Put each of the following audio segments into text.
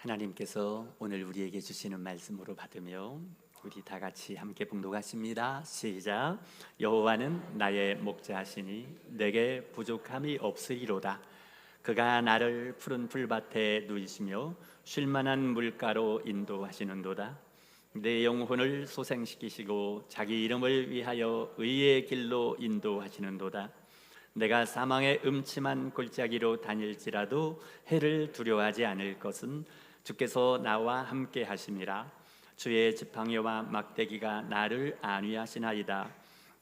하나님께서 오늘 우리에게 주시는 말씀으로 받으며 우리 다 같이 함께 봉독하십니다. 시작. 여호와는 나의 목자시니 내게 부족함이 없으리로다. 그가 나를 푸른 풀밭에 누이시며 쉴 만한 물가로 인도하시는도다. 내 영혼을 소생시키시고 자기 이름을 위하여 의의 길로 인도하시는도다. 내가 사망의 음침한 골짜기로 다닐지라도 해를 두려워하지 않을 것은 주께서 나와 함께 하심이라. 주의 지팡이와 막대기가 나를 안위하시나이다.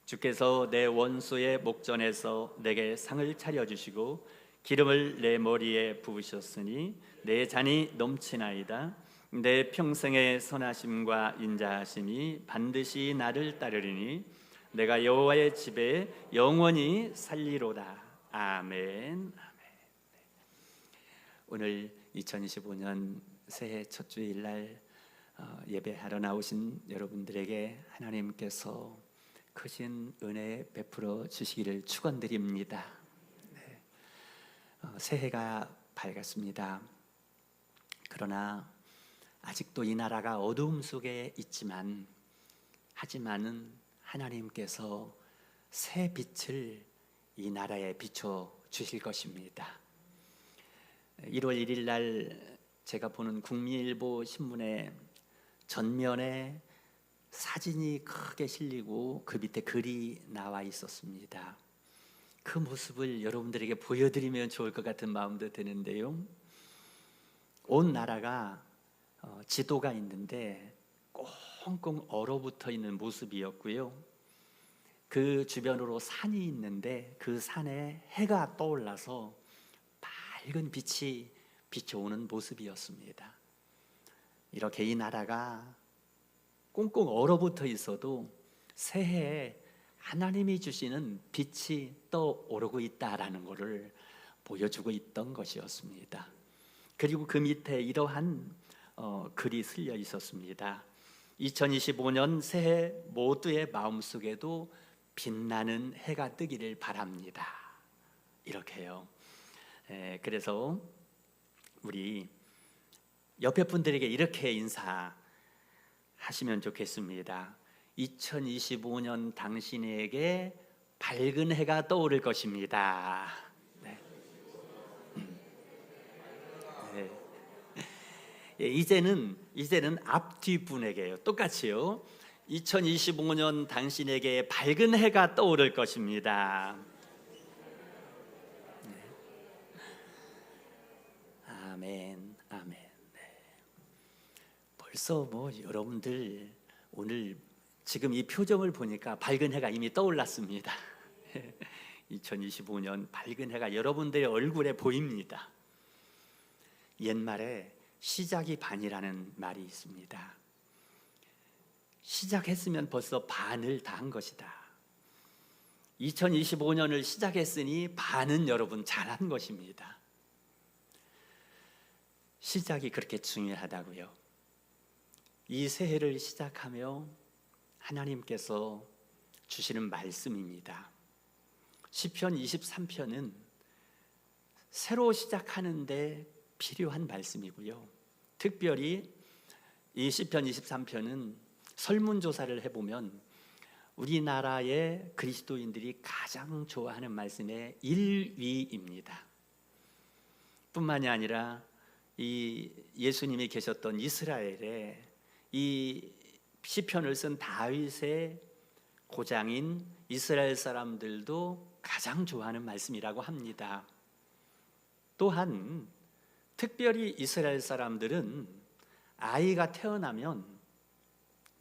주께서 내 원수의 목전에서 내게 상을 차려주시고 기름을 내 머리에 부으셨으니 내 잔이 넘치나이다. 내 평생의 선하심과 인자하심이 반드시 나를 따르리니 내가 여호와의 집에 영원히 살리로다. 아멘. 오늘 2025년 새해 첫 주일날 예배하러 나오신 여러분들에게 하나님께서 크신 은혜 베풀어 주시기를 축원드립니다. 새해가 밝았습니다. 그러나 아직도 이 나라가 어두움 속에 있지만 하지만은 하나님께서 새 빛을 이 나라에 비춰 주실 것입니다. 1월 1일 날 제가 보는 국민일보 신문에 전면에 사진이 크게 실리고 그 밑에 글이 나와 있었습니다. 그 모습을 여러분들에게 보여드리면 좋을 것 같은 마음도 드는데요. 온 나라가 지도가 있는데 꽁꽁 얼어붙어 있는 모습이었고요. 그 주변으로 산이 있는데 그 산에 해가 떠올라서 밝은 빛이 비춰오는 모습이었습니다. 이렇게 이 나라가 꽁꽁 얼어붙어 있어도 새해에 하나님이 주시는 빛이 떠오르고 있다라는 것을 보여주고 있던 것이었습니다. 그리고 그 밑에 이러한 글이 쓸려 있었습니다. 2025년 새해 모두의 마음속에도 빛나는 해가 뜨기를 바랍니다. 이렇게요. 그래서 우리 옆에 분들에게 이렇게 인사하시면 좋겠습니다. 2025년 당신에게 밝은 해가 떠오를 것입니다. 네. 이제는 앞뒤 분에게요. 똑같이요. 2025년 당신에게 밝은 해가 떠오를 것입니다. 아멘, 아멘. 네. 벌써 여러분들 오늘 지금 이 표정을 보니까 밝은 해가 이미 떠올랐습니다. 2025년 밝은 해가 여러분들의 얼굴에 보입니다. 옛말에 시작이 반이라는 말이 있습니다. 시작했으면 벌써 반을 다 한 것이다. 2025년을 시작했으니 반은 여러분 잘한 것입니다. 시작이 그렇게 중요하다고요. 이 새해를 시작하며 하나님께서 주시는 말씀입니다. 시편 23편은 새로 시작하는데 필요한 말씀이고요. 특별히 이 시편 23편은 설문조사를 해보면 우리나라의 그리스도인들이 가장 좋아하는 말씀의 1위입니다. 뿐만이 아니라 이 예수님이 계셨던 이스라엘에 이 시편을 쓴 다윗의 고장인 이스라엘 사람들도 가장 좋아하는 말씀이라고 합니다. 또한 특별히 이스라엘 사람들은 아이가 태어나면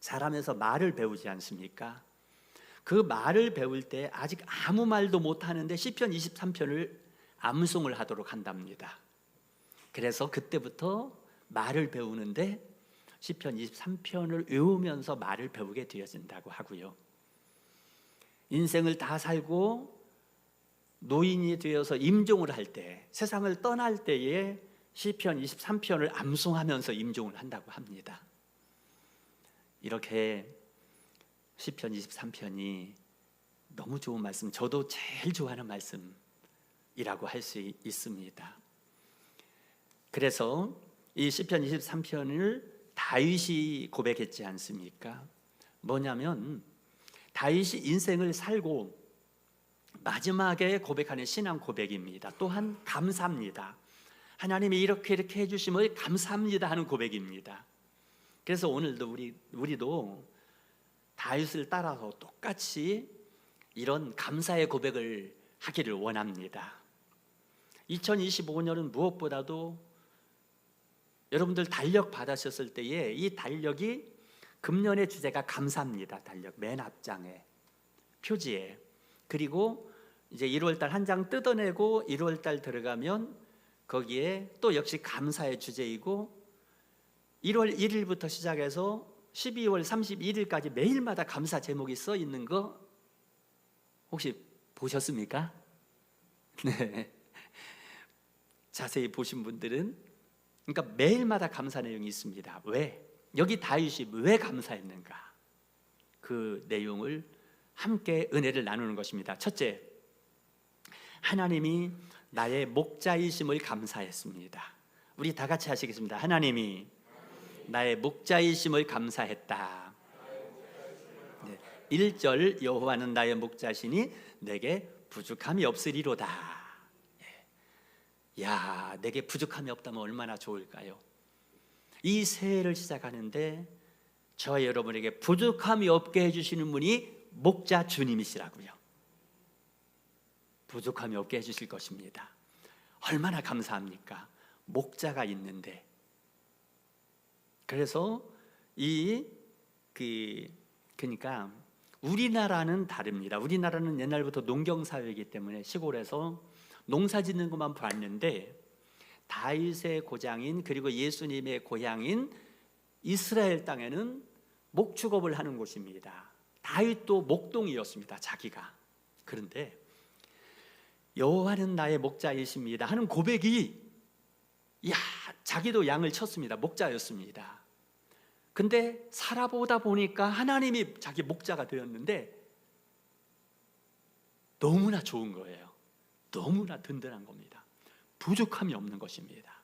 자라면서 말을 배우지 않습니까? 그 말을 배울 때 아직 아무 말도 못하는데 시편 23편을 암송을 하도록 한답니다. 그래서 그때부터 말을 배우는데 시편 23편을 외우면서 말을 배우게 되어진다고 하고요. 인생을 다 살고 노인이 되어서 임종을 할 때, 세상을 떠날 때에 시편 23편을 암송하면서 임종을 한다고 합니다. 이렇게 시편 23편이 너무 좋은 말씀, 저도 제일 좋아하는 말씀이라고 할 수 있습니다. 그래서 이 시편 23편을 다윗이 고백했지 않습니까? 뭐냐면 다윗이 인생을 살고 마지막에 고백하는 신앙 고백입니다. 또한 감사합니다. 하나님이 이렇게 해주심을 감사합니다 하는 고백입니다. 그래서 오늘도 우리도 다윗을 따라서 똑같이 이런 감사의 고백을 하기를 원합니다. 2025년은 무엇보다도 여러분들 달력 받으셨을 때에 이 달력이 금년의 주제가 감사합니다. 달력 맨 앞장에 표지에, 그리고 이제 1월달 한 장 뜯어내고 1월달 들어가면 거기에 또 역시 감사의 주제이고 1월 1일부터 시작해서 12월 31일까지 매일마다 감사 제목이 써 있는 거 혹시 보셨습니까? 네. 자세히 보신 분들은, 그러니까 매일마다 감사 내용이 있습니다. 왜? 여기 다윗이 왜 감사했는가? 그 내용을 함께 은혜를 나누는 것입니다. 첫째, 하나님이 나의 목자이심을 감사했습니다. 우리 다 같이 하시겠습니다. 하나님이 나의 목자이심을 감사했다. 1절 여호와는 나의 목자시니 내게 부족함이 없으리로다. 야, 내게 부족함이 없다면 얼마나 좋을까요? 이 새해를 시작하는데 저와 여러분에게 부족함이 없게 해주시는 분이 목자 주님이시라고요. 부족함이 없게 해주실 것입니다. 얼마나 감사합니까? 목자가 있는데. 그래서 그러니까 우리나라는 다릅니다. 우리나라는 옛날부터 농경사회이기 때문에 시골에서 농사 짓는 것만 봤는데 다윗의 고장인, 그리고 예수님의 고향인 이스라엘 땅에는 목축업을 하는 곳입니다. 다윗도 목동이었습니다, 자기가. 그런데 여호와는 나의 목자이십니다 하는 고백이, 자기도 양을 쳤습니다. 목자였습니다. 근데 살아보다 보니까 하나님이 자기 목자가 되었는데 너무나 좋은 거예요. 너무나 든든한 겁니다. 부족함이 없는 것입니다.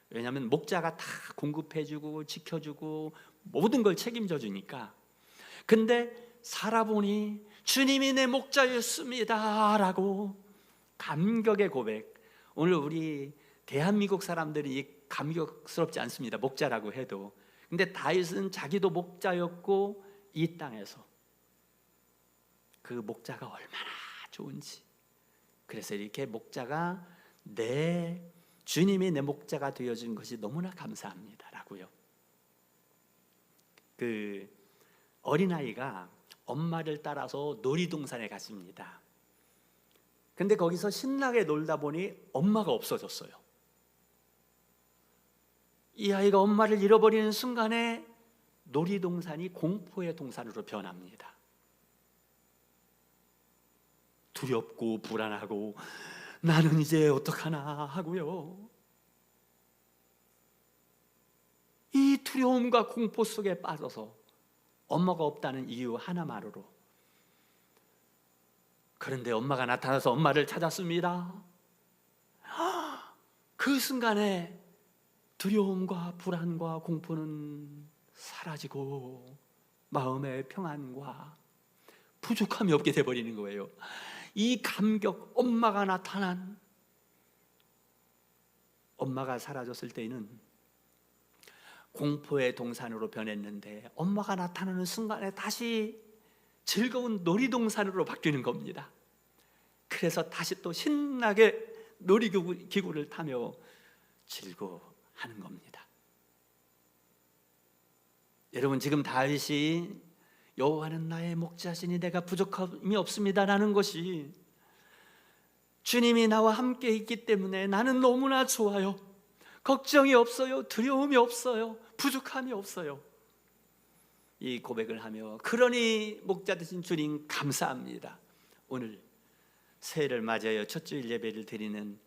왜냐하면 목자가 다 공급해주고 지켜주고 모든 걸 책임져 주니까. 근데 살아보니 주님이 내 목자였습니다 라고 감격의 고백. 오늘 우리 대한민국 사람들이 감격스럽지 않습니다, 목자라고 해도. 근데 다윗은 자기도 목자였고 이 땅에서 그 목자가 얼마나 좋은지, 그래서 이렇게 목자가 주님이 내 목자가 되어준 것이 너무나 감사합니다 라고요. 그 어린아이가 엄마를 따라서 놀이동산에 갔습니다. 근데 거기서 신나게 놀다 보니 엄마가 없어졌어요. 이 아이가 엄마를 잃어버리는 순간에 놀이동산이 공포의 동산으로 변합니다. 두렵고 불안하고 나는 이제 어떡하나 하고요. 이 두려움과 공포 속에 빠져서 엄마가 없다는 이유 하나만으로. 그런데 엄마가 나타나서 엄마를 찾았습니다. 그 순간에 두려움과 불안과 공포는 사라지고 마음의 평안과 부족함이 없게 돼버리는 거예요. 이 감격, 엄마가 사라졌을 때에는 공포의 동산으로 변했는데 엄마가 나타나는 순간에 다시 즐거운 놀이동산으로 바뀌는 겁니다. 그래서 다시 또 신나게 놀이기구를 타며 즐거워하는 겁니다. 여러분, 지금 다윗이 여호와는 나의 목자시니 내가 부족함이 없습니다라는 것이 주님이 나와 함께 있기 때문에 나는 너무나 좋아요. 걱정이 없어요. 두려움이 없어요. 부족함이 없어요. 이 고백을 하며, 그러니 목자 되신 주님 감사합니다. 오늘 새해를 맞이하여 첫 주일 예배를 드리는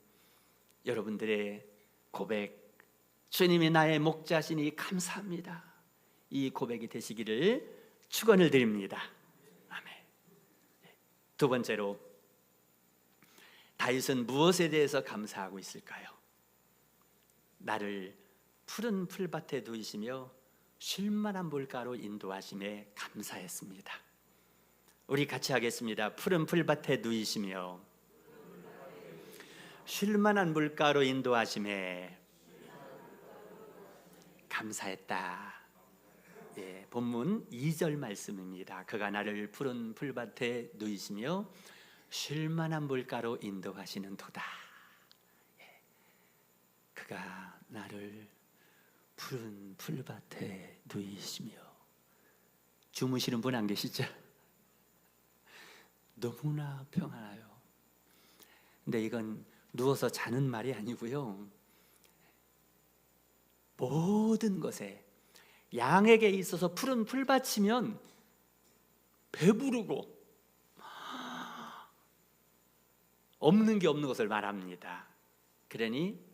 여러분들의 고백, 주님이 나의 목자시니 감사합니다, 이 고백이 되시기를 축원을 드립니다. 아멘. 두 번째로, 다윗은 무엇에 대해서 감사하고 있을까요? 나를 푸른 풀밭에 누이시며 쉴만한 물가로 인도하심에 감사했습니다. 우리 같이 하겠습니다. 푸른 풀밭에 누이시며 쉴만한 물가로 인도하심에 감사했다. 예, 본문 2절 말씀입니다. 그가 나를 푸른 풀밭에 누이시며 쉴만한 물가로 인도하시는 도다. 예, 그가 나를 푸른 풀밭에 누이시며. 주무시는 분 안 계시죠? 너무나 평안해요. 근데 이건 누워서 자는 말이 아니고요, 모든 것에, 양에게 있어서 푸른 풀밭이면 배부르고 없는 게 없는 것을 말합니다. 그러니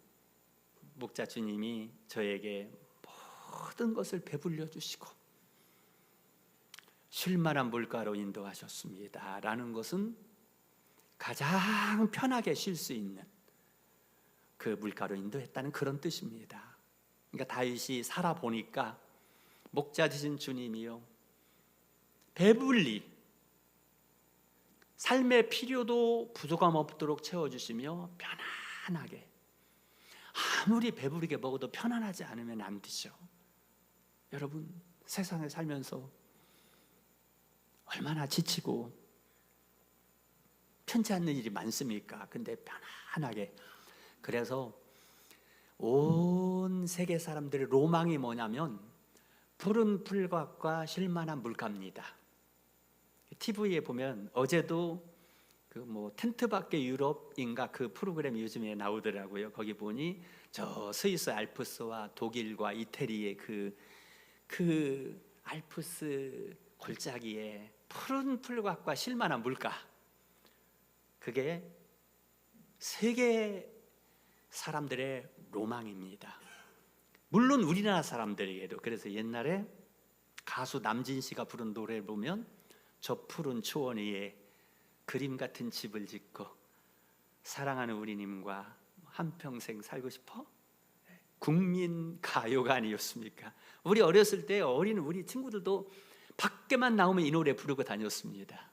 목자 주님이 저에게 모든 것을 배불려 주시고 쉴만한 물가로 인도하셨습니다 라는 것은 가장 편하게 쉴 수 있는 그 물가로 인도했다는 그런 뜻입니다. 그러니까 다윗이 살아보니까 목자 되신 주님이요, 배불리 삶의 필요도 부족함 없도록 채워주시며 편안하게, 아무리 배부르게 먹어도 편안하지 않으면 안 되죠. 여러분, 세상에 살면서 얼마나 지치고 편치 않는 일이 많습니까? 근데 편안하게. 그래서 온 세계 사람들의 로망이 뭐냐면 푸른 풀밭과 쉴만한 물가입니다. TV에 보면 어제도 그 텐트 밖의 유럽인가 그 프로그램이 요즘에 나오더라고요. 거기 보니 저 스위스 알프스와 독일과 이태리의 그 알프스 골짜기에 푸른 풀밭과 쉴만한 물가, 그게 세계 사람들의 로망입니다. 물론 우리나라 사람들에게도. 그래서 옛날에 가수 남진 씨가 부른 노래를 보면 저 푸른 초원 위에 그림 같은 집을 짓고 사랑하는 우리님과 한평생 살고 싶어? 국민 가요가 아니었습니까? 우리 어렸을 때 어린 우리 친구들도 밖에만 나오면 이 노래 부르고 다녔습니다.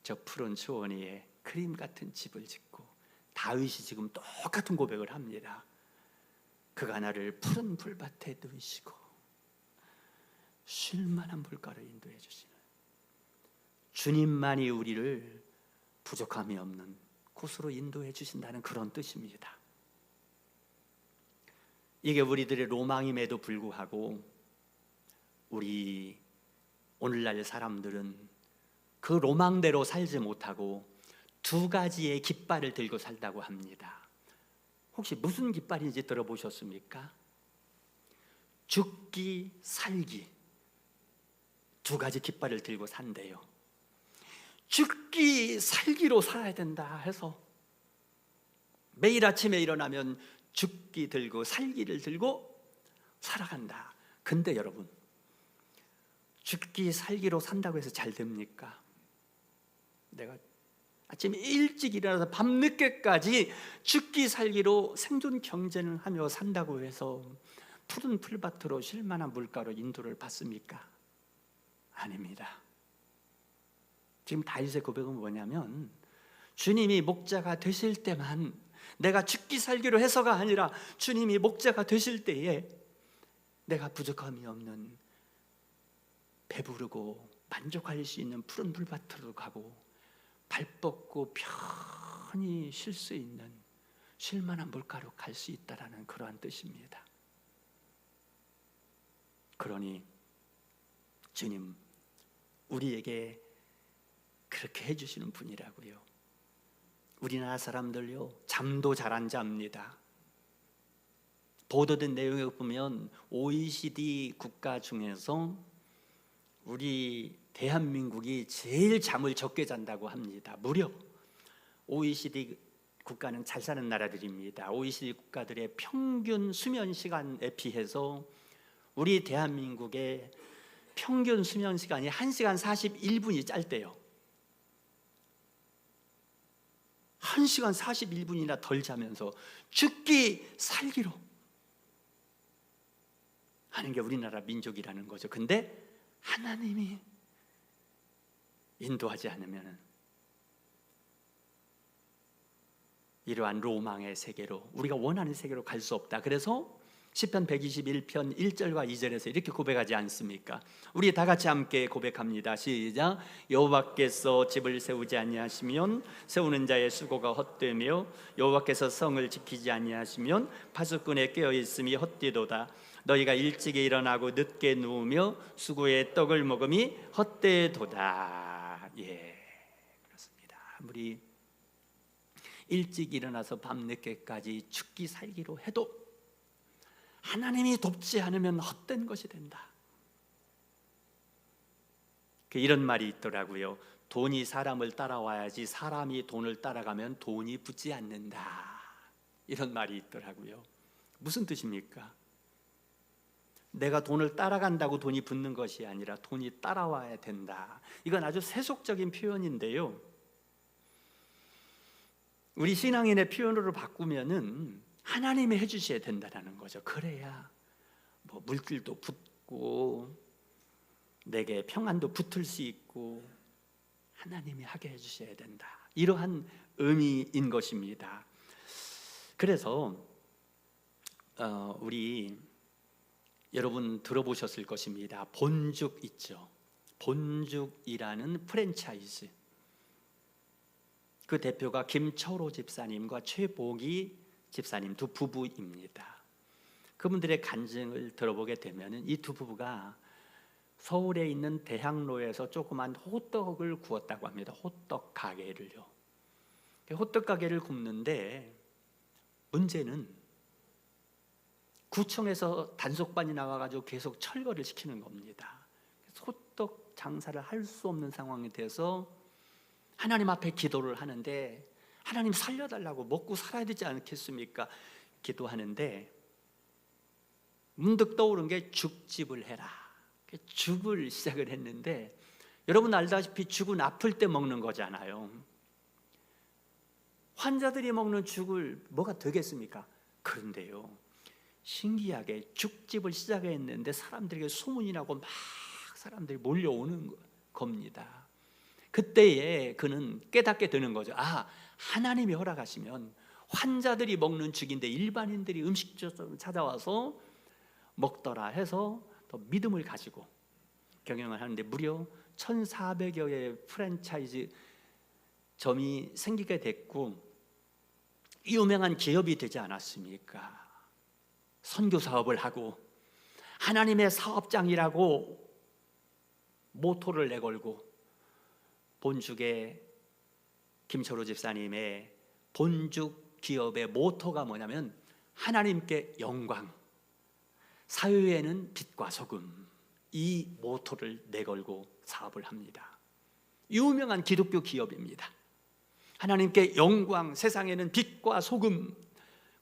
저 푸른 초원 위에 그림 같은 집을 짓고. 다윗이 지금 똑같은 고백을 합니다. 그가 나를 푸른 풀밭에 누이시고 쉴만한 물가로 인도해 주시는 주님만이 우리를 부족함이 없는 곳으로 인도해 주신다는 그런 뜻입니다. 이게 우리들의 로망임에도 불구하고 우리 오늘날 사람들은 그 로망대로 살지 못하고 두 가지의 깃발을 들고 살다고 합니다. 혹시 무슨 깃발인지 들어보셨습니까? 죽기, 살기, 두 가지 깃발을 들고 산대요. 죽기, 살기로 살아야 된다 해서 매일 아침에 일어나면 죽기 들고 살기를 들고 살아간다. 근데 여러분, 죽기, 살기로 산다고 해서 잘 됩니까? 내가 아침에 일찍 일어나서 밤늦게까지 죽기 살기로 생존 경쟁을 하며 산다고 해서 푸른 풀밭으로 쉴만한 물가로 인도를 받습니까? 아닙니다. 지금 다윗의 고백은 뭐냐면 주님이 목자가 되실 때만, 내가 죽기 살기로 해서가 아니라 주님이 목자가 되실 때에 내가 부족함이 없는, 배부르고 만족할 수 있는 푸른 풀밭으로 가고 발 뻗고 편히 쉴 수 있는 쉴만한 물가로 갈 수 있다라는 그러한 뜻입니다. 그러니 주님, 우리에게 그렇게 해주시는 분이라고요. 우리나라 사람들요, 잠도 잘 안 잡니다. 보도된 내용에 보면 OECD 국가 중에서 우리 대한민국이 제일 잠을 적게 잔다고 합니다. 무려 OECD 국가는 잘 사는 나라들입니다. OECD 국가들의 평균 수면 시간에 비해서 우리 대한민국의 평균 수면 시간이 1시간 41분이 짧대요. 1시간 41분이나 덜 자면서 죽기 살기로 하는 게 우리나라 민족이라는 거죠. 근데 하나님이 인도하지 않으면 이러한 로망의 세계로, 우리가 원하는 세계로 갈 수 없다. 그래서 시편 121편 1절과 2절에서 이렇게 고백하지 않습니까? 우리 다 같이 함께 고백합니다. 시작. 여호와께서 집을 세우지 아니하시면 세우는 자의 수고가 헛되며 여호와께서 성을 지키지 아니하시면 파수꾼의 깨어 있음이 헛되도다. 너희가 일찍이 일어나고 늦게 누우며 수고의 떡을 먹음이 헛되도다. 예, 그렇습니다. 아무리 일찍 일어나서 밤늦게까지 죽기 살기로 해도 하나님이 돕지 않으면 헛된 것이 된다. 이런 말이 있더라고요. 돈이 사람을 따라와야지 사람이 돈을 따라가면 돈이 붙지 않는다. 이런 말이 있더라고요. 무슨 뜻입니까? 내가 돈을 따라간다고 돈이 붙는 것이 아니라 돈이 따라와야 된다. 이건 아주 세속적인 표현인데요, 우리 신앙인의 표현으로 바꾸면은 하나님이 해주셔야 된다는 거죠. 그래야 뭐 물길도 붙고 내게 평안도 붙을 수 있고 하나님이 하게 해주셔야 된다. 이러한 의미인 것입니다. 그래서 우리 여러분 들어보셨을 것입니다. 본죽 있죠. 본죽이라는 프랜차이즈. 그 대표가 김철호 집사님과 최복이 집사님 두 부부입니다. 그분들의 간증을 들어보게 되면 이 두 부부가 서울에 있는 대학로에서 조그만 호떡을 구웠다고 합니다. 호떡 가게를요. 호떡 가게를 굽는데 문제는 구청에서 단속반이 나와가지고 계속 철거를 시키는 겁니다. 호떡 장사를 할 수 없는 상황이 돼서 하나님 앞에 기도를 하는데, 하나님 살려달라고, 먹고 살아야 되지 않겠습니까? 기도하는데 문득 떠오른 게 죽집을 해라. 죽을 시작을 했는데, 여러분 알다시피 죽은 아플 때 먹는 거잖아요. 환자들이 먹는 죽을 뭐가 되겠습니까? 그런데요, 신기하게 죽집을 시작했는데 사람들에게 소문이 나고 막 사람들이 몰려오는 겁니다. 그때에 그는 깨닫게 되는 거죠. 아, 하나님이 허락하시면 환자들이 먹는 죽인데 일반인들이 음식점을 찾아와서 먹더라 해서 더 믿음을 가지고 경영을 하는데, 무려 1,400여 개의 프랜차이즈 점이 생기게 됐고 유명한 기업이 되지 않았습니까? 선교 사업을 하고 하나님의 사업장이라고 모토를 내걸고, 본죽의 김철호 집사님의 본죽 기업의 모토가 뭐냐면 하나님께 영광, 사회에는 빛과 소금, 이 모토를 내걸고 사업을 합니다. 유명한 기독교 기업입니다. 하나님께 영광, 세상에는 빛과 소금.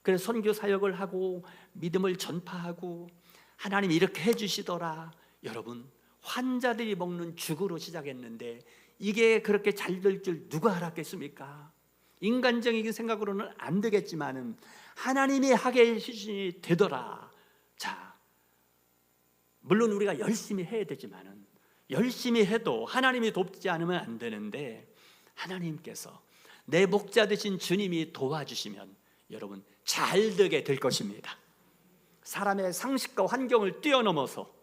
그래서 선교 사역을 하고 믿음을 전파하고 하나님이 이렇게 해주시더라. 여러분, 환자들이 먹는 죽으로 시작했는데 이게 그렇게 잘 될 줄 누가 알았겠습니까? 인간적인 생각으로는 안 되겠지만은 하나님이 하게 해주시니 되더라. 자, 물론 우리가 열심히 해야 되지만은 열심히 해도 하나님이 돕지 않으면 안 되는데, 하나님께서 내 목자 되신 주님이 도와주시면 여러분 잘 되게 될 것입니다. 사람의 상식과 환경을 뛰어넘어서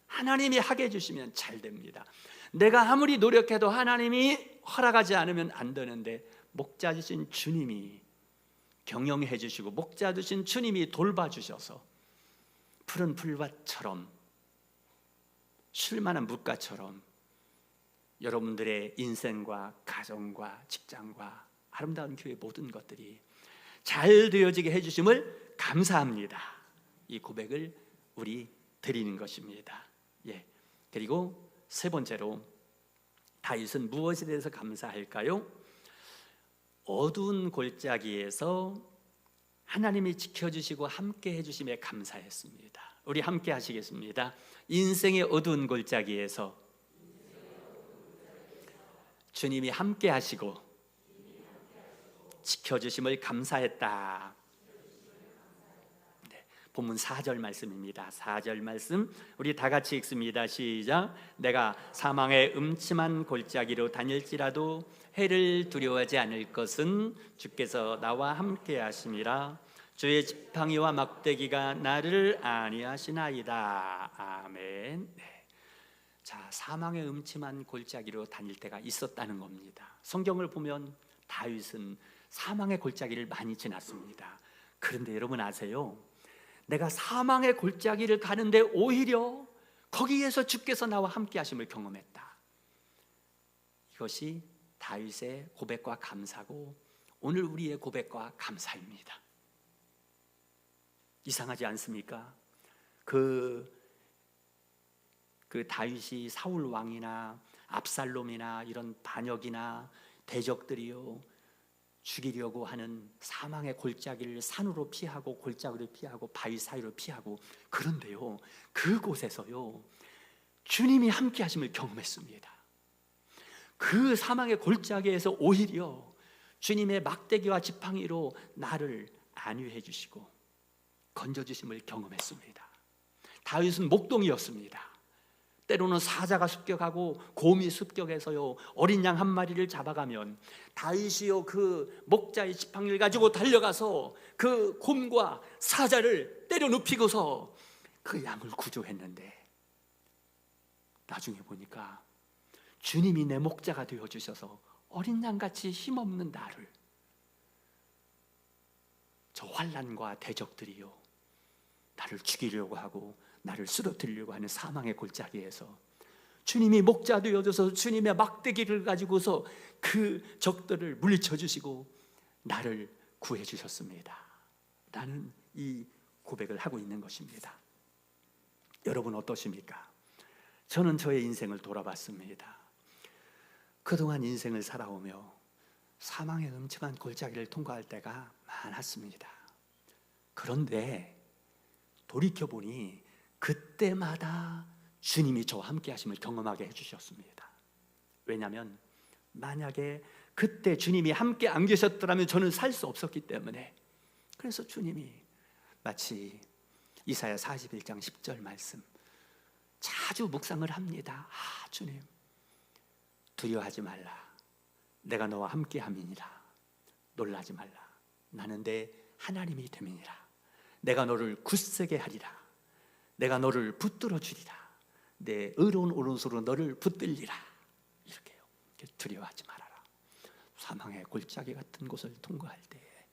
하나님이 하게 해주시면 잘 됩니다. 내가 아무리 노력해도 하나님이 허락하지 않으면 안 되는데, 목자 되신 주님이 경영해 주시고 목자 되신 주님이 돌봐주셔서 푸른 풀밭처럼 쉴만한 물가처럼 여러분들의 인생과 가정과 직장과 아름다운 교회 모든 것들이 잘 되어지게 해주심을 감사합니다. 이 고백을 우리 드리는 것입니다. 예. 그리고 세 번째로, 다윗은 무엇에 대해서 감사할까요? 어두운 골짜기에서 하나님이 지켜주시고 함께 해주심에 감사했습니다. 우리 함께 하시겠습니다. 인생의 어두운 골짜기에서 주님이 함께 하시고 지켜주심을 감사했다. 네. 본문 4절 말씀입니다. 4절 말씀 우리 다 같이 읽습니다. 시작. 내가 사망의 음침한 골짜기로 다닐지라도 해를 두려워하지 않을 것은 주께서 나와 함께 하심이라. 주의 지팡이와 막대기가 나를 안위하시나이다. 아멘. 네. 자, 사망의 음침한 골짜기로 다닐 때가 있었다는 겁니다. 성경을 보면 다윗은 사망의 골짜기를 많이 지났습니다. 그런데 여러분 아세요? 내가 사망의 골짜기를 가는데 오히려 거기에서 주께서 나와 함께 하심을 경험했다. 이것이 다윗의 고백과 감사고 오늘 우리의 고백과 감사입니다. 이상하지 않습니까? 그 다윗이 사울 왕이나 압살롬이나 이런 반역이나 대적들이요 죽이려고 하는 사망의 골짜기를 산으로 피하고 골짜기로 피하고 바위 사이로 피하고, 그런데요 그곳에서요 주님이 함께 하심을 경험했습니다. 그 사망의 골짜기에서 오히려 주님의 막대기와 지팡이로 나를 안위해 주시고 건져 주심을 경험했습니다. 다윗은 목동이었습니다. 때로는 사자가 습격하고 곰이 습격해서요 어린 양 한 마리를 잡아가면 다윗이요 그 목자의 지팡이를 가지고 달려가서 그 곰과 사자를 때려 눕히고서 그 양을 구조했는데, 나중에 보니까 주님이 내 목자가 되어주셔서 어린 양같이 힘없는 나를, 저 환난과 대적들이요 나를 죽이려고 하고 나를 쓰러뜨리려고 하는 사망의 골짜기에서 주님이 목자 되어줘서 주님의 막대기를 가지고서 그 적들을 물리쳐 주시고 나를 구해 주셨습니다. 나는 이 고백을 하고 있는 것입니다. 여러분 어떠십니까? 저는 저의 인생을 돌아봤습니다. 그동안 인생을 살아오며 사망의 음침한 골짜기를 통과할 때가 많았습니다. 그런데 돌이켜보니 그때마다 주님이 저와 함께 하심을 경험하게 해주셨습니다. 왜냐하면 만약에 그때 주님이 함께 안 계셨더라면 저는 살 수 없었기 때문에, 그래서 주님이 마치 이사야 41장 10절 말씀 자주 묵상을 합니다. 주님 두려워하지 말라, 내가 너와 함께 함이니라. 놀라지 말라, 나는 내 하나님이 됨이니라. 내가 너를 굳세게 하리라. 내가 너를 붙들어 주리라. 내 의로운 오른손으로 너를 붙들리라. 이렇게요. 두려워하지 말아라. 사망의 골짜기 같은 곳을 통과할 때에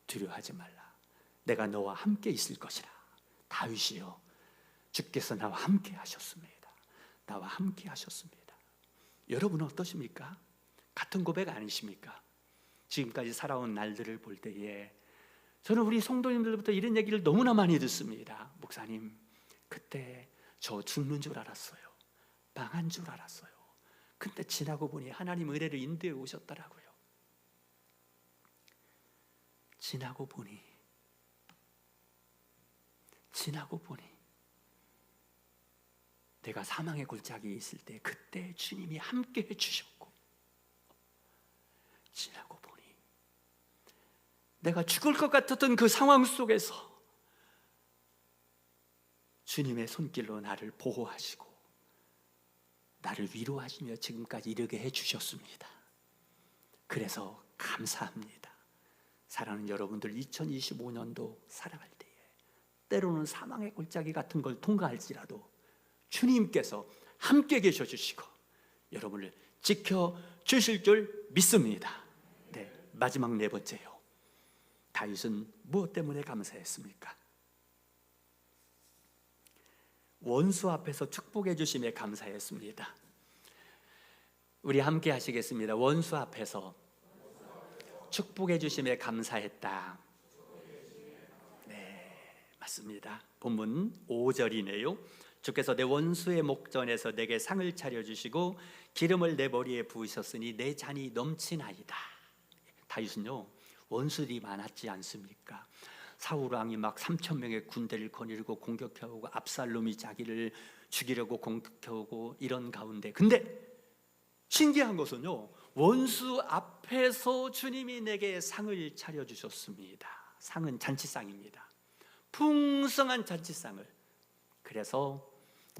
두려워하지 말라, 내가 너와 함께 있을 것이라. 다윗이요 주께서 나와 함께 하셨습니다. 나와 함께 하셨습니다. 여러분은 어떠십니까? 같은 고백 아니십니까? 지금까지 살아온 날들을 볼 때에 저는 우리 성도님들부터 이런 얘기를 너무나 많이 듣습니다. 목사님, 그때 저 죽는 줄 알았어요. 망한 줄 알았어요. 근데 지나고 보니 하나님 은혜를 인도해 오셨더라고요. 지나고 보니 내가 사망의 골짜기에 있을 때 그때 주님이 함께 해주셨고, 지나고 보니 내가 죽을 것 같았던 그 상황 속에서 주님의 손길로 나를 보호하시고 나를 위로하시며 지금까지 이르게 해주셨습니다. 그래서 감사합니다. 사랑하는 여러분들, 2025년도 살아갈 때에 때로는 사망의 골짜기 같은 걸 통과할지라도 주님께서 함께 계셔 주시고 여러분을 지켜주실 줄 믿습니다. 네, 마지막 네 번째요. 다윗은 무엇 때문에 감사했습니까? 원수 앞에서 축복해 주심에 감사했습니다. 우리 함께 하시겠습니다. 원수 앞에서 축복해 주심에 감사했다. 네, 맞습니다. 본문 5절이네요. 주께서 내 원수의 목전에서 내게 상을 차려주시고 기름을 내 머리에 부으셨으니 내 잔이 넘치나이다. 다윗은요 원수들이 많았지 않습니까? 사울 왕이 막 3,000명의 군대를 거느리고 공격해오고 압살롬이 자기를 죽이려고 공격해오고 이런 가운데, 근데 신기한 것은요 원수 앞에서 주님이 내게 상을 차려주셨습니다. 상은 잔치상입니다. 풍성한 잔치상을. 그래서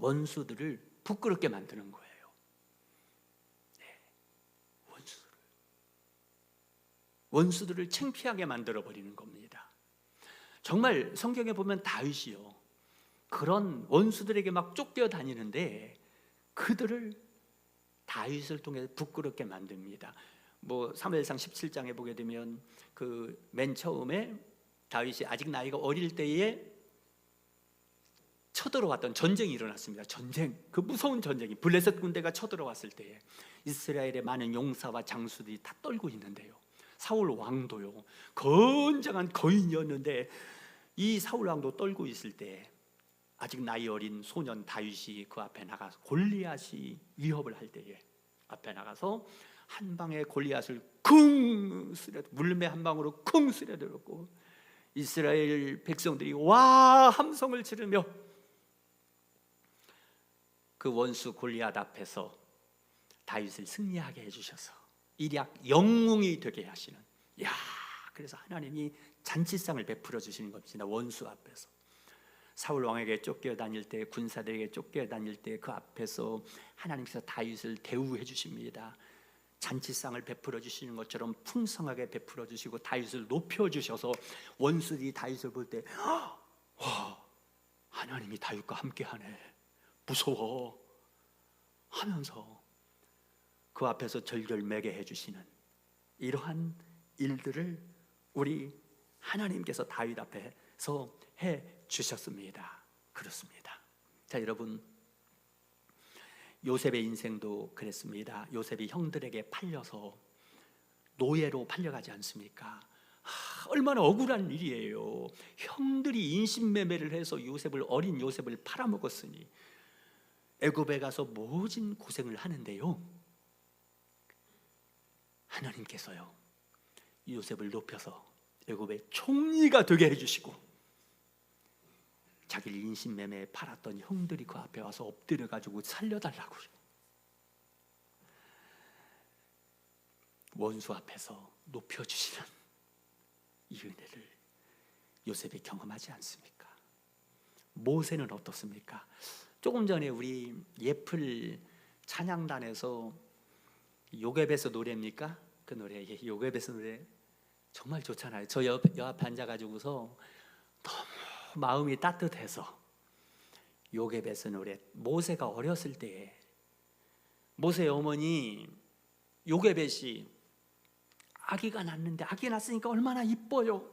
원수들을 부끄럽게 만드는 거예요. 원수들을 창피하게 만들어 버리는 겁니다. 정말 성경에 보면 다윗이요, 그런 원수들에게 막 쫓겨 다니는데 그들을 다윗을 통해 부끄럽게 만듭니다. 사무엘상 17장에 보게 되면 그 맨 처음에 다윗이 아직 나이가 어릴 때에 쳐들어왔던 전쟁이 일어났습니다. 전쟁, 그 무서운 전쟁이, 블레셋 군대가 쳐들어왔을 때에 이스라엘의 많은 용사와 장수들이 다 떨고 있는데요, 사울 왕도요, 건장한 거인이었는데 이 사울 왕도 떨고 있을 때 아직 나이 어린 소년 다윗이 그 앞에 나가서 골리앗이 위협을 할 때에 앞에 나가서 한 방에 골리앗을 쿵 쓰려, 물매 한 방으로 쿵 쓰려들었고 이스라엘 백성들이 와 함성을 지르며 그 원수 골리앗 앞에서 다윗을 승리하게 해주셔서 일약 영웅이 되게 하시는, 그래서 하나님이 잔치상을 베풀어 주시는 겁니다. 원수 앞에서 사울 왕에게 쫓겨다닐 때, 군사들에게 쫓겨다닐 때 그 앞에서 하나님께서 다윗을 대우해 주십니다. 잔치상을 베풀어 주시는 것처럼 풍성하게 베풀어 주시고 다윗을 높여 주셔서 원수들이 다윗을 볼 때 하나님이 다윗과 함께하네, 무서워 하면서 그 앞에서 절절매게 해주시는 이러한 일들을 우리 하나님께서 다윗 앞에서 해주셨습니다. 그렇습니다. 자, 여러분, 요셉의 인생도 그랬습니다. 요셉이 형들에게 팔려서 노예로 팔려가지 않습니까? 얼마나 억울한 일이에요. 형들이 인신매매를 해서 어린 요셉을 팔아먹었으니 애굽에 가서 모진 고생을 하는데요, 하나님께서요 요셉을 높여서 애굽의 총리가 되게 해주시고 자기를 인신매매에 팔았던 형들이 그 앞에 와서 엎드려가지고 살려달라고, 원수 앞에서 높여주시는 이 은혜를 요셉이 경험하지 않습니까? 모세는 어떻습니까? 조금 전에 우리 예플 찬양단에서 요괴베스 노래입니까? 그 노래, 요괴베스 노래 정말 좋잖아요. 저 옆에 앉아가지고서 너무 마음이 따뜻해서 요괴베스 노래, 모세가 어렸을 때에 모세의 어머니 요괴벳이 아기가 낳는데, 아기 낳았으니까 얼마나 이뻐요.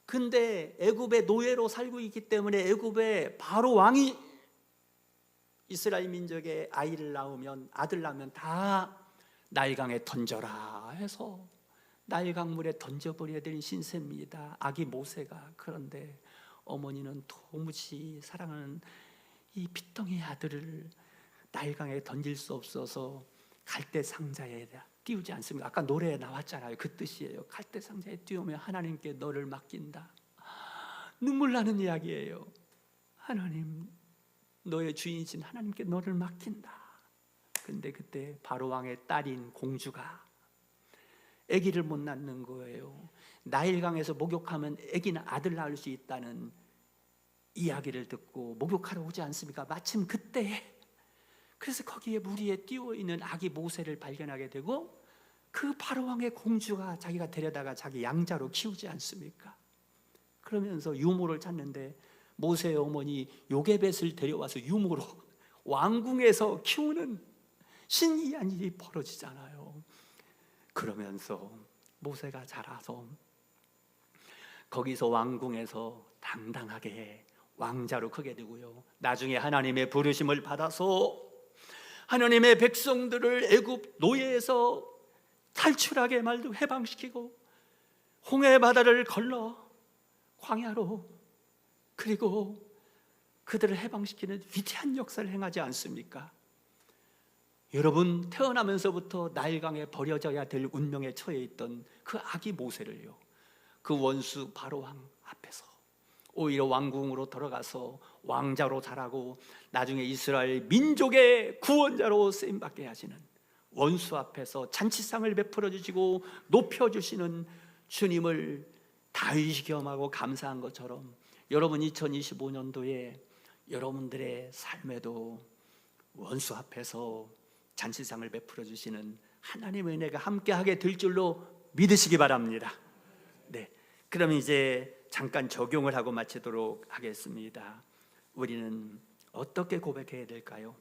근데 애굽의 노예로 살고 있기 때문에 애굽의 바로 왕이 이스라엘 민족의 아들 낳으면 다 나일강에 던져라 해서 나일강물에 던져버려야 되는 신세입니다, 아기 모세가. 그런데 어머니는 도무지 사랑하는 이 핏덩이 아들을 나일강에 던질 수 없어서 갈대 상자에 띄우지 않습니까? 아까 노래에 나왔잖아요. 그 뜻이에요. 갈대 상자에 띄우면 하나님께 너를 맡긴다. 눈물 나는 이야기예요. 하나님, 너의 주인이신 하나님께 너를 맡긴다. 근데 그때 바로 왕의 딸인 공주가 아기를 못 낳는 거예요. 나일강에서 목욕하면 아기는 아들 낳을 수 있다는 이야기를 듣고 목욕하러 오지 않습니까? 마침 그때, 그래서 거기에 물 위에 띄워 있는 아기 모세를 발견하게 되고 그 바로왕의 공주가 자기가 데려다가 자기 양자로 키우지 않습니까? 그러면서 유모를 찾는데 모세의 어머니 요게벳을 데려와서 유모로 왕궁에서 키우는 신기한 일이 벌어지잖아요. 그러면서 모세가 자라서 거기서 왕궁에서 당당하게 왕자로 크게 되고요, 나중에 하나님의 부르심을 받아서 하나님의 백성들을 애굽 노예에서 탈출하게 말도 해방시키고 홍해 바다를 건너 광야로, 그리고 그들을 해방시키는 위대한 역사를 행하지 않습니까? 여러분, 태어나면서부터 나일강에 버려져야 될 운명에 처해 있던 그 아기 모세를요, 그 원수 바로왕 앞에서 오히려 왕궁으로 들어가서 왕자로 자라고 나중에 이스라엘 민족의 구원자로 쓰임받게 하시는, 원수 앞에서 잔치상을 베풀어 주시고 높여주시는 주님을 다윗이 겸하고 감사한 것처럼 여러분 2025년도에 여러분들의 삶에도 원수 앞에서 잔치상을 베풀어 주시는 하나님의 은혜가 함께하게 될 줄로 믿으시기 바랍니다. 네, 그럼 이제 잠깐 적용을 하고 마치도록 하겠습니다. 우리는 어떻게 고백해야 될까요?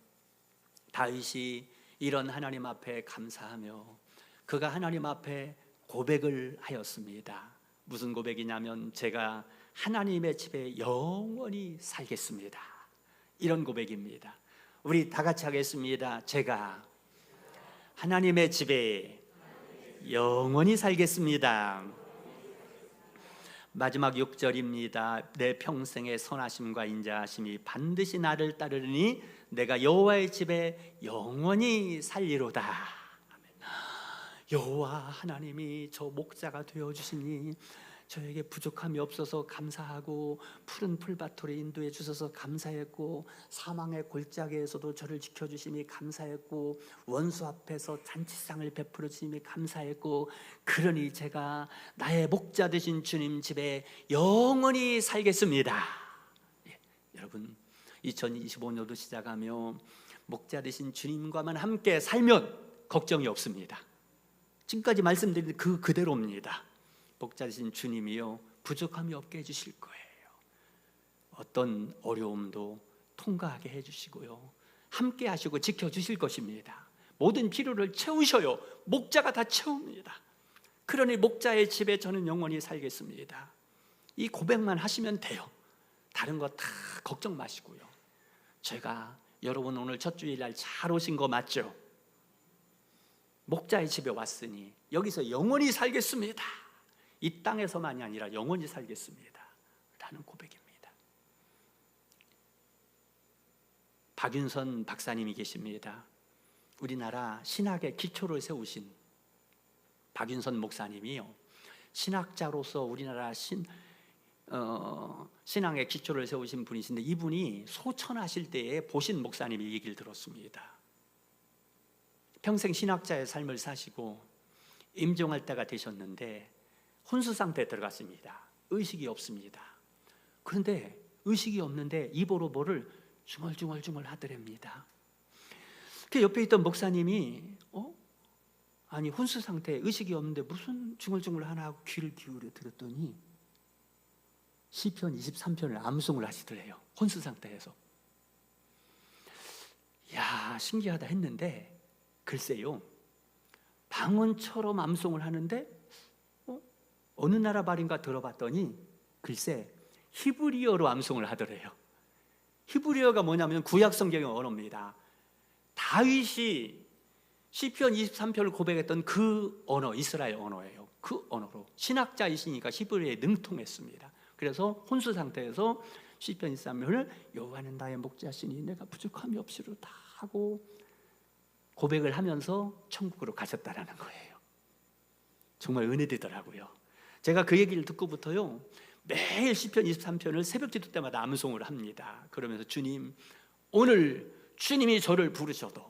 다윗이 이런 하나님 앞에 감사하며 그가 하나님 앞에 고백을 하였습니다. 무슨 고백이냐면 제가 하나님의 집에 영원히 살겠습니다. 이런 고백입니다. 우리 다 같이 하겠습니다. 제가 하나님의 집에 영원히 살겠습니다. 마지막 6절입니다. 내 평생의 선하심과 인자하심이 반드시 나를 따르니 내가 여호와의 집에 영원히 살리로다. 여호와 하나님이 저 목자가 되어 주시니 저에게 부족함이 없어서 감사하고 푸른 풀밭으로 인도해 주셔서 감사했고 사망의 골짜기에서도 저를 지켜주심이 감사했고 원수 앞에서 잔치상을 베풀어 주심이 감사했고 그러니 제가 나의 목자 되신 주님 집에 영원히 살겠습니다. 예, 여러분 2025년도 시작하며 목자 되신 주님과만 함께 살면 걱정이 없습니다. 지금까지 말씀드린 그 그대로입니다. 목자 되신 주님이요 부족함이 없게 해주실 거예요. 어떤 어려움도 통과하게 해주시고요 함께 하시고 지켜주실 것입니다. 모든 필요를 채우셔요. 목자가 다 채웁니다. 그러니 목자의 집에 저는 영원히 살겠습니다. 이 고백만 하시면 돼요. 다른 거 다 걱정 마시고요. 제가 여러분 오늘 첫 주일날 잘 오신 거 맞죠? 목자의 집에 왔으니 여기서 영원히 살겠습니다. 이 땅에서만이 아니라 영원히 살겠습니다 라는 고백입니다. 박윤선 박사님이 계십니다. 우리나라 신학의 기초를 세우신 박윤선 목사님이요 신학자로서 우리나라 신앙의 기초를 세우신 분이신데 이분이 소천하실 때에 보신 목사님의 얘기를 들었습니다. 평생 신학자의 삶을 사시고 임종할 때가 되셨는데 혼수 상태에 들어갔습니다. 의식이 없습니다. 그런데 의식이 없는데 입으로 뭐를 중얼중얼 하더랍니다. 그 옆에 있던 목사님이 아니 혼수 상태에 의식이 없는데 무슨 중얼중얼 하나 하고 귀를 기울여 들었더니 시편 23편을 암송을 하시더래요. 혼수 상태에서. 야 신기하다 했는데 글쎄요 방언처럼 암송을 하는데 어느 나라 말인가 들어봤더니 글쎄 히브리어로 암송을 하더래요. 히브리어가 뭐냐면 구약 성경의 언어입니다. 다윗이 시편 23편을 고백했던 그 언어 이스라엘 언어예요. 그 언어로 신학자이시니까 히브리어에 능통했습니다. 그래서 혼수 상태에서 시편 23편을 여호와는 나의 목자시니 내가 부족함이 없이로다 하고 고백을 하면서 천국으로 가셨다라는 거예요. 정말 은혜되더라고요. 제가 그 얘기를 듣고부터요 매일 시편 23편을 새벽 기도 때마다 암송을 합니다. 그러면서 주님 오늘 주님이 저를 부르셔도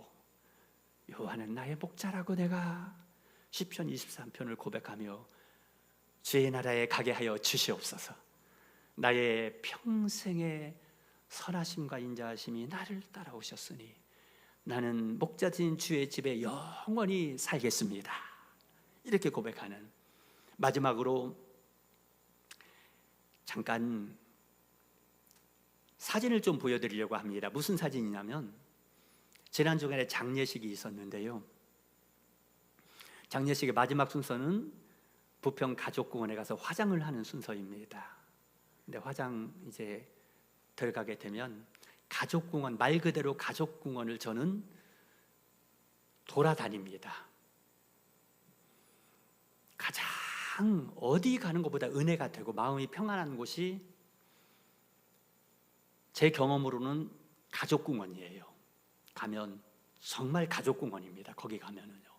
여호와는 나의 목자라고 내가 시편 23편을 고백하며 주의 나라에 가게 하여 주시옵소서. 나의 평생의 선하심과 인자하심이 나를 따라오셨으니 나는 목자진 주의 집에 영원히 살겠습니다. 이렇게 고백하는 마지막으로 잠깐 사진을 좀 보여드리려고 합니다. 무슨 사진이냐면 지난 주간에 장례식이 있었는데요. 장례식의 마지막 순서는 부평 가족공원에 가서 화장을 하는 순서입니다. 근데 화장 이제 들어가게 되면 가족공원 말 그대로 가족공원을 저는 돌아다닙니다. 가장 어디 가는 것보다 은혜가 되고 마음이 평안한 곳이 제 경험으로는 가족공원이에요. 가면 정말 가족공원입니다. 거기 가면은요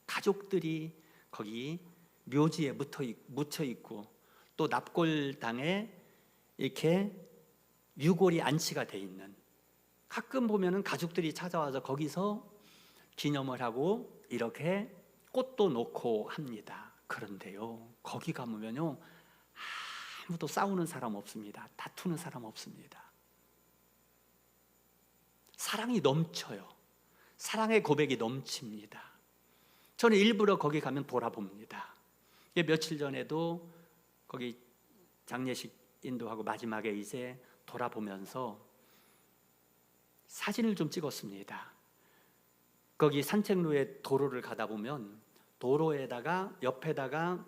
가족들이 거기 묘지에 묻혀 있고 또 납골당에 이렇게 유골이 안치가 돼 있는 가끔 보면은 가족들이 찾아와서 거기서 기념을 하고 이렇게 꽃도 놓고 합니다. 그런데요 거기 가보면요 아무도 싸우는 사람 없습니다. 다투는 사람 없습니다. 사랑이 넘쳐요. 사랑의 고백이 넘칩니다. 저는 일부러 거기 가면 돌아봅니다. 며칠 전에도 거기 장례식 인도하고 마지막에 이제 돌아보면서 사진을 좀 찍었습니다. 거기 산책로에 도로를 가다 보면 도로에다가 옆에다가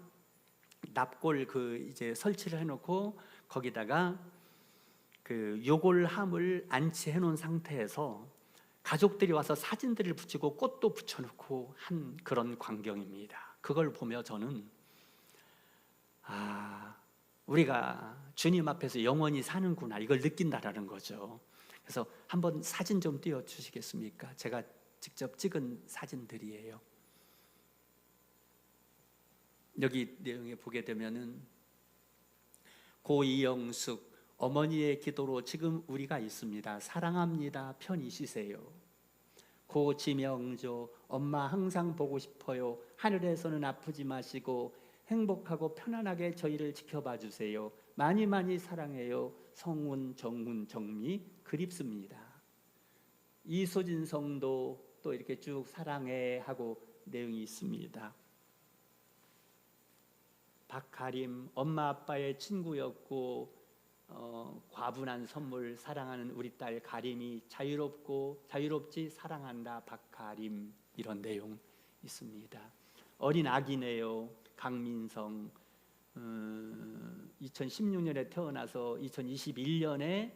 납골 이제 설치를 해놓고 거기다가 요골함을 안치해 놓은 상태에서 가족들이 와서 사진들을 붙이고 꽃도 붙여놓고 한 그런 광경입니다. 그걸 보며 저는 우리가 주님 앞에서 영원히 사는구나, 이걸 느낀다라는 거죠. 그래서 한번 사진 좀 띄워주시겠습니까? 제가 직접 찍은 사진들이에요. 여기 내용에 보게 되면은 고 이영숙 어머니의 기도로 지금 우리가 있습니다. 사랑합니다. 편히 쉬세요. 고 지명조 엄마 항상 보고 싶어요. 하늘에서는 아프지 마시고 행복하고 편안하게 저희를 지켜봐 주세요. 많이 많이 사랑해요. 성훈, 정훈, 정미 그립습니다. 이소진 성도 또 이렇게 쭉 사랑해 하고 내용이 있습니다. 박가림 엄마 아빠의 친구였고 과분한 선물 사랑하는 우리 딸 가림이 자유롭지 사랑한다 박가림, 이런 내용 있습니다. 어린 아기네요. 강민성 2016년에 태어나서 2021년에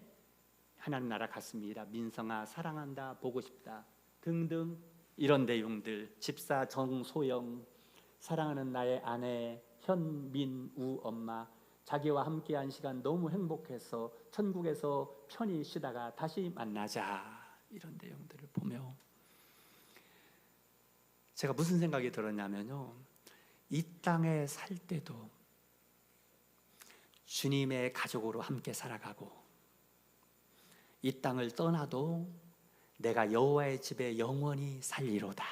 하나님 나라 갔습니다. 민성아 사랑한다 보고 싶다 등등 이런 내용들. 집사 정소영 사랑하는 나의 아내 현민우 엄마 자기와 함께한 시간 너무 행복해서 천국에서 편히 쉬다가 다시 만나자, 이런 내용들을 보며 제가 무슨 생각이 들었냐면요, 이 땅에 살 때도 주님의 가족으로 함께 살아가고 이 땅을 떠나도 내가 여호와의 집에 영원히 살리로다,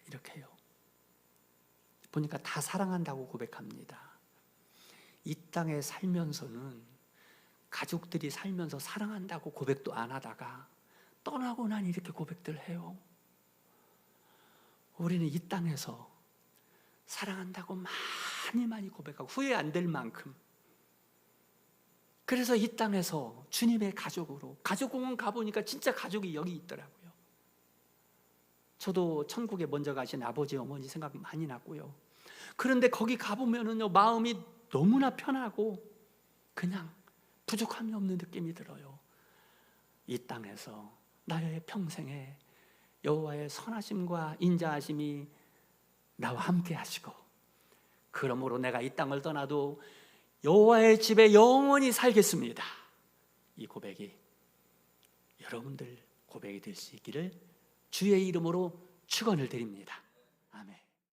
이렇게요. 보니까 다 사랑한다고 고백합니다. 이 땅에 살면서는 가족들이 살면서 사랑한다고 고백도 안 하다가 떠나고 난 이렇게 고백들 해요. 우리는 이 땅에서 사랑한다고 많이 고백하고 후회 안 될 만큼, 그래서 이 땅에서 주님의 가족으로, 가족공원 가보니까 진짜 가족이 여기 있더라고요. 저도 천국에 먼저 가신 아버지 어머니 생각 많이 났고요. 그런데 거기 가보면은요, 마음이 너무나 편하고 그냥 부족함이 없는 느낌이 들어요. 이 땅에서 나의 평생에 여호와의 선하심과 인자하심이 나와 함께 하시고, 그러므로 내가 이 땅을 떠나도 여호와의 집에 영원히 살겠습니다. 이 고백이 여러분들 고백이 될 수 있기를 주의 이름으로 축원을 드립니다. 아멘.